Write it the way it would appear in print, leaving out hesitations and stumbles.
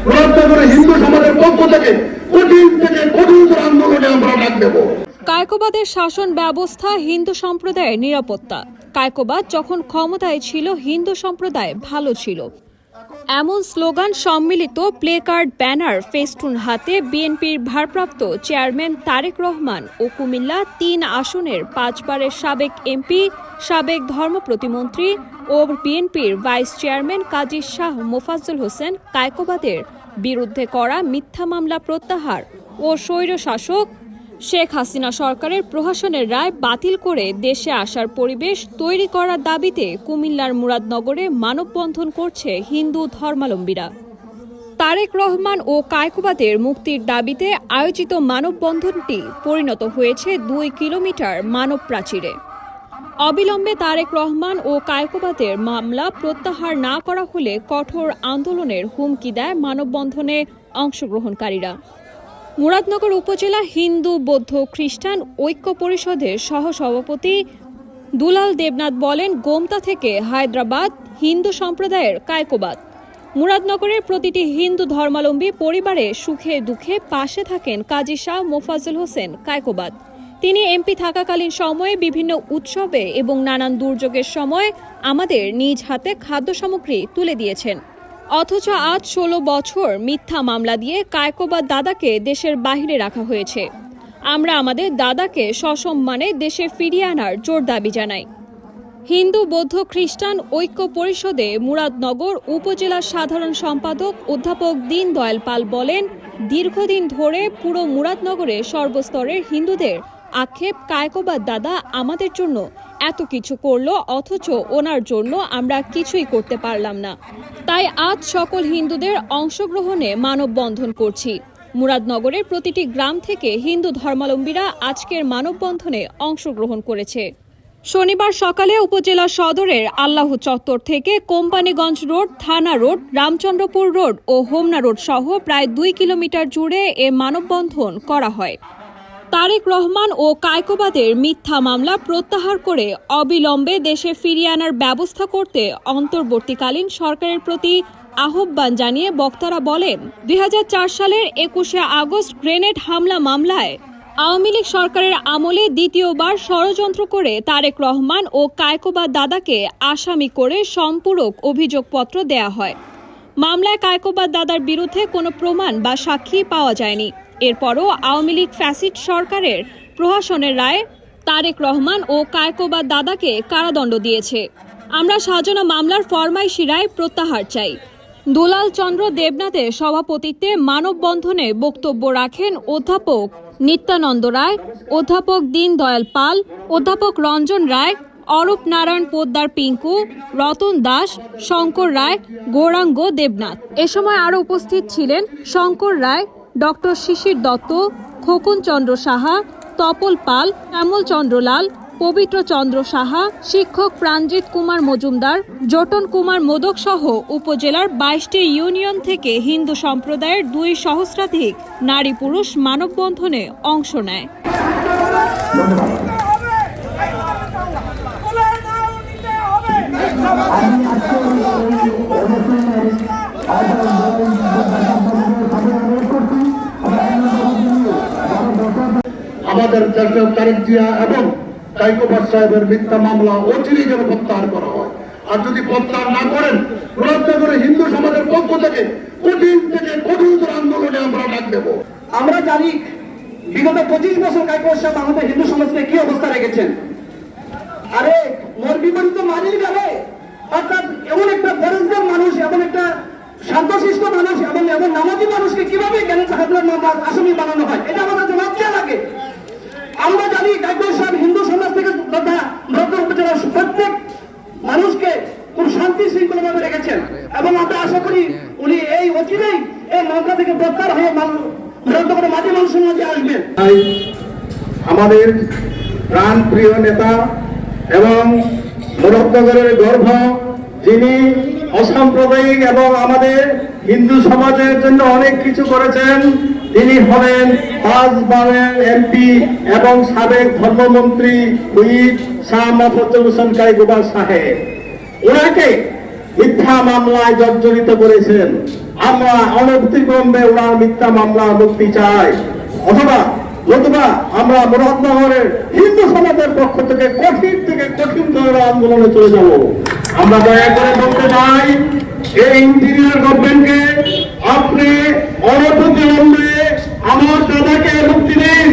মুরাদনগরে হিন্দু সমাজের পক্ষ থেকে কঠিন আন্দোলনে আমরা ডাক দেব। কায়কোবাদের শাসন ব্যবস্থা হিন্দু সম্প্রদায়ের নিরাপত্তা। কায়কোবাদ যখন ক্ষমতায় ছিল হিন্দু সম্প্রদায় ভালো ছিল, এমন স্লোগান সম্মিলিত প্লেকার্ড, ব্যানার, ফেস্টুন হাতে বিএনপির ভারপ্রাপ্ত চেয়ারম্যান তারেক রহমান ও কুমিল্লা ৩ আসনের ৫ বারের সাবেক এমপি, সাবেক ধর্ম প্রতিমন্ত্রী ও বিএনপির ভাইস চেয়ারম্যান কাজী শাহ মোফাজ্জল হোসেন কায়কোবাদের বিরুদ্ধে করা মিথ্যা মামলা প্রত্যাহার ও স্বৈরশাসক শেখ হাসিনা সরকারের প্রহসনের রায় বাতিল করে দেশে আসার পরিবেশ তৈরি করার দাবিতে কুমিল্লার মুরাদনগরে মানববন্ধন করছে হিন্দু ধর্মাবলম্বীরা। তারেক রহমান ও কায়কোবাদের মুক্তির দাবিতে আয়োজিত মানববন্ধনটি পরিণত হয়েছে ২ কিলোমিটার মানব প্রাচীরে। অবিলম্বে তারেক রহমান ও কায়কোবাদের মামলা প্রত্যাহার না করা হলে কঠোর আন্দোলনের হুমকি দেয় মানববন্ধনে অংশগ্রহণকারীরা। মুরাদনগর উপজেলা হিন্দু বৌদ্ধ খ্রিস্টান ঐক্য পরিষদের সহসভাপতি দুলাল দেবনাথ বলেন, গোমতা থেকে হায়দ্রাবাদ হিন্দু সম্প্রদায়ের কায়কোবাদ। মুরাদনগরের প্রতিটি হিন্দু ধর্মাবলম্বী পরিবারে সুখে দুঃখে পাশে থাকেন কাজী শাহ মোফাজ্জল হোসেন কায়কোবাদ। তিনি এমপি থাকাকালীন সময়ে বিভিন্ন উৎসবে এবং নানান দুর্যোগের সময় আমাদের নিজ হাতে খাদ্য সামগ্রী তুলে দিয়েছেন। অথচ আজ ১৬ বছর মিথ্যা মামলা দিয়ে কায়কোবাদ দাদাকে দেশের বাহিরে রাখা হয়েছে। আমরা আমাদের দাদাকে সসম্মানে দেশে ফিরিয়ে আনার জোর দাবি জানাই। হিন্দু বৌদ্ধ খ্রিস্টান ঐক্য পরিষদে মুরাদনগর উপজেলা সাধারণ সম্পাদক অধ্যাপক দীন দয়াল পাল বলেন, দীর্ঘদিন ধরে পুরো মুরাদনগরে সর্বস্তরের হিন্দুদের আক্ষেপ, কায়কোবাদ দাদা আমাদের জন্য এত কিছু করলো অথচ ওনার জন্য আমরা কিছুই করতে পারলাম না। তাই আজ সকল হিন্দুদের অংশগ্রহণে মানববন্ধন করছি। মুরাদনগরের প্রতিটি গ্রাম থেকে হিন্দু ধর্মাবলম্বীরা আজকের মানববন্ধনে অংশগ্রহণ করেছে। শনিবার সকালে উপজেলা সদরের আল্লাহ চত্বর থেকে কোম্পানিগঞ্জ রোড, থানা রোড, রামচন্দ্রপুর রোড ও হোমনা রোড সহ প্রায় ২ কিলোমিটার জুড়ে এ মানববন্ধন করা হয়। তারেক রহমান ও কায়কোবাদের মিথ্যা মামলা প্রত্যাহার করে অবিলম্বে দেশে ফিরিয়ে আনার ব্যবস্থা করতে অন্তর্বর্তীকালীন সরকারের প্রতি আহ্বান জানিয়ে বক্তারা বলেন, ২০০৪ সালের ২১শে আগস্ট গ্রেনেড হামলা মামলায় আওয়ামী লীগ সরকারের আমলে দ্বিতীয়বার ষড়যন্ত্র করে তারেক রহমান ও কায়কোবাদ দাদাকে আসামি করে সম্পূরক অভিযোগপত্র দেয়া হয়। মামলায় কায়কোবাদ দাদার বিরুদ্ধে কোনো প্রমাণ বা সাক্ষী পাওয়া যায়নি। এরপরও আওয়ামী লীগ ফ্যাসিস্ট সরকারের প্রহসনের রায় তারেক রহমান ও কায়কোবাদ দাদাকে কারাদণ্ড দিয়েছে। আমরা সাজানো মামলার ফরমাইশি রায় প্রত্যাহার চাই। দুলাল চন্দ্র দেবনাথের সভাপতিত্বে মানববন্ধনে বক্তব্য রাখেন অধ্যাপক নিত্যানন্দ রায়, অধ্যাপক দীন দয়াল পাল, অধ্যাপক রঞ্জন রায়, অরূপ নারায়ণ পোদ্দার পিঙ্কু, রতন দাস, শঙ্কর রায়, গৌরাঙ্গ দেবনাথ। এ সময় আরও উপস্থিত ছিলেন শঙ্কর রায়, ডক্টর শিশির দত্ত, খোকন চন্দ্র সাহা, তপল পাল, শ্যামল চন্দ্র লাল, পবিত্র চন্দ্র সাহা, শিক্ষক প্রাণজিৎ কুমার মজুমদার, জোটন কুমার মোদক সহ উপজেলার ২২টি ইউনিয়ন থেকে হিন্দু সম্প্রদায়ের ২ সহস্রাধিক নারী পুরুষ মানববন্ধনে অংশ নেয়। আমাদের দেশের তারেক জিয়া এবং কায়কোবাদ সাহেবের মিথ্যা মামলা অচিরেই যেন প্রত্যাহার করা হয়। আর যদি প্রত্যাহার না করেন, মুরাদনগরে হিন্দু সমাজের পক্ষ থেকে কঠিন আন্দোলনে আমরা ডাক দেব। আমরা জানি বিগত ২৫ বছর কায়কোবাদ সাহেব আমাদের হিন্দু সমাজকে কি অবস্থা রেখেছেন। আরে মোর বিপরীত মানিয়ে যাবে, অর্থাৎ এমন একটা ফরেজগার মানুষ, এমন একটা শান্তশিষ্ট মানুষ এবং এমন নামাজি মানুষকে কিভাবে গ্রেনেড হামলার মামলা আসামি বানানো হয়, এটা আমাদের জবাব দেওয়া লাগে। আমরা জানি কায়কোবাদ সাহেব হিন্দু সমাজ থেকে তথা মুরাদনগর উপজেলার প্রত্যেক মানুষকে খুব শান্তি শৃঙ্খলাভাবে রেখেছেন এবং আমরা আশা করি উনি এই অচিরেই এই মামলা থেকে প্রত্যাহার হয়ে মুরাদনগরের মাটি মানুষের মাঝে আসবেন। আমাদের প্রাণ প্রিয় নেতা এবং মুরাদনগরের গর্ব, যিনি অসাম্প্রদায়িক এবং আমাদের হিন্দু সমাজের জন্য অনেক কিছু করেছেন, তিনি হলেন ৫ বারের এমপি এবং সাবেক ধর্মমন্ত্রী হুইপ শাহ মোফাজ্জল হোসেন কায়কোবাদ সাহেব। ওনাকে মিথ্যা মামলায় জর্জরিত করেছেন। আমরা অনতিবিলম্বে ওনার মিথ্যা মামলা মুক্তি চাই, নতুবা আমরা মুরাদনগরের হিন্দু সমাজের পক্ষ থেকে কঠিনতর আন্দোলনে চলে যাব। আমরা দয়া করে বলতে চাই, এই ইন্টিরিয়র গভর্নমেন্টকে আপনি অনতিবিলম্বে আমার দাদাকে মুক্তি দিন।